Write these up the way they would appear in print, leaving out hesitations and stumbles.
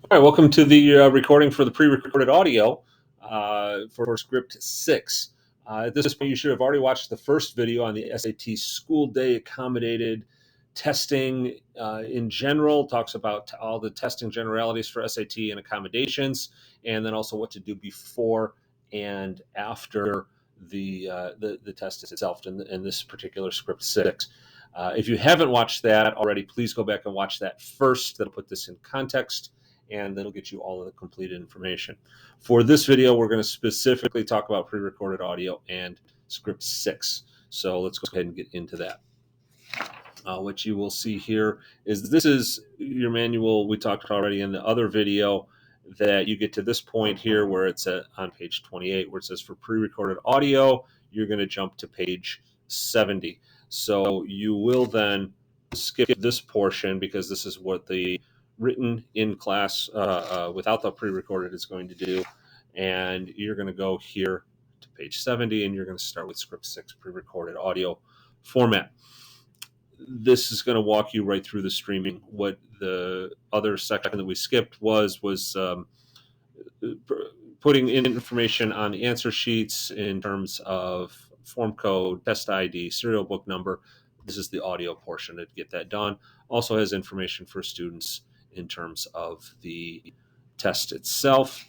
All right, welcome to the recording for the pre-recorded audio for script 6. At this point, you should have already watched the first video on the SAT school day accommodated testing in general. Talks about all the testing generalities for SAT and accommodations, and then also what to do before and after the test itself in this particular script 6. If you haven't watched that already, please go back and watch that first. That'll put this in context, and that'll get you all of the completed information. For this video, we're going to specifically talk about pre-recorded audio and script 6. So let's go ahead and get into that. What you will see here is this is your manual we talked already in the other video, that you get to this point here where it's on page 28 where it says for pre-recorded audio, you're going to jump to page 70. So you will then skip this portion because this is what the written in class without the pre-recorded is going to do. And you're going to go here to page 70 and you're going to start with script 6 pre-recorded audio format. This is going to walk you right through the streaming. What the other section that we skipped was putting in information on the answer sheets in terms of form code, test ID, serial book number. This is the audio portion to get that done. Also has information for students in terms of the test itself.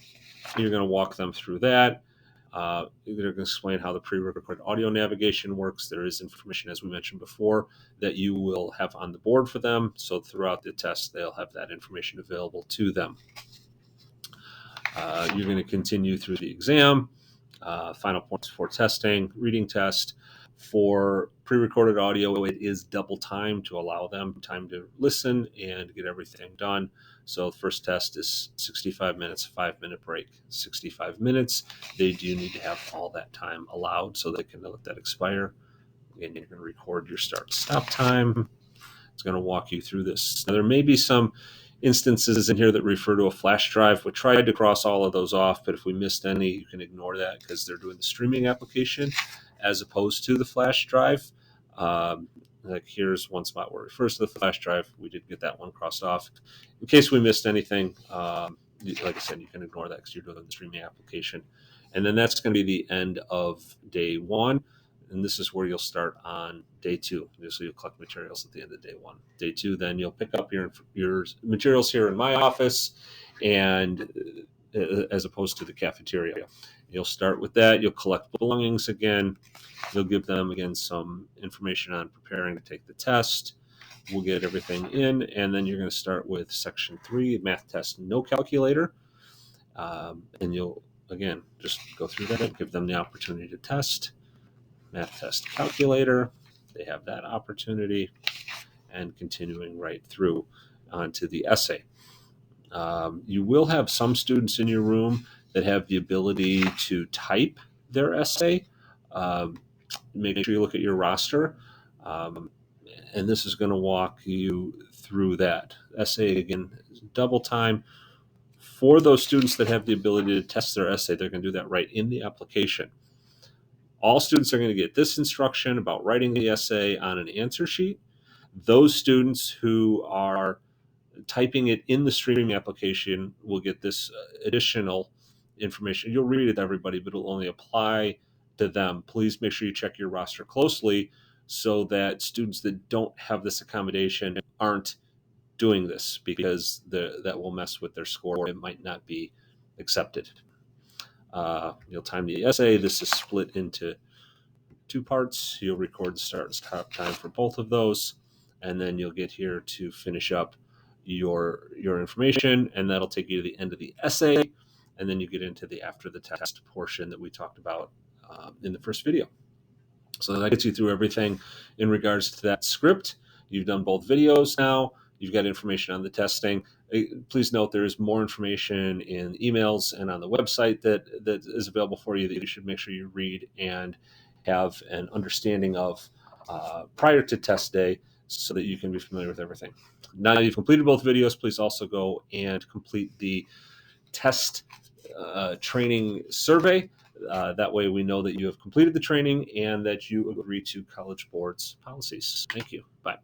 You're going to walk them through that. They're going to explain how the pre-recorded audio navigation works. There is information, as we mentioned before, that you will have on the board for them. So throughout the test, they'll have that information available to them. You're going to continue through the exam, final points for testing, reading test. For pre-recorded audio, it is double time to allow them time to listen and get everything done. So the first test is 65 minutes, 5-minute break. 65 minutes, they do need to have all that time allowed so they can let that expire. And you're going to record your start-stop time. It's going to walk you through this. Now, there may be some instances in here that refer to a flash drive. We tried to cross all of those off, but if we missed any, you can ignore that because they're doing the streaming application as opposed to the flash drive. Like here's one spot where it refers to the flash drive. We did get that one crossed off. In case we missed anything, like I said, you can ignore that because you're doing the streaming application. And then that's going to be the end of day 1. And this is where you'll start on day 2. So you'll collect materials at the end of day 1. Day 2, then you'll pick up your materials here in my office, and as opposed to the cafeteria. You'll start with that. You'll collect belongings again. You'll give them, again, some information on preparing to take the test. We'll get everything in, and then you're going to start with section 3, math test, no calculator. And you'll, again, just go through that, give them the opportunity to test. Math test calculator, they have that opportunity, and continuing right through onto the essay. You will have some students in your room that have the ability to type their essay. Make sure you look at your roster, and this is going to walk you through that. Essay, again, double time. For those students that have the ability to test their essay, they're going to do that right in the application. All students are going to get this instruction about writing the essay on an answer sheet. Those students who are typing it in the streaming application will get this additional information. You'll read it to everybody, but it'll only apply to them. Please make sure you check your roster closely so that students that don't have this accommodation aren't doing this, because that will mess with their score. It might not be accepted. You'll time the essay. This is split into 2 parts. You'll record the start and stop time for both of those, and then you'll get here to finish up your information, and that'll take you to the end of the essay, and then you get into the after the test portion that we talked about in the first video. So that gets you through everything in regards to that script. You've done both videos now. You've got information on the testing. Please note there is more information in emails and on the website that is available for you that you should make sure you read and have an understanding of prior to test day so that you can be familiar with everything. Now that you've completed both videos, please also go and complete the test training survey. That way we know that you have completed the training and that you agree to College Board's policies. Thank you. Bye.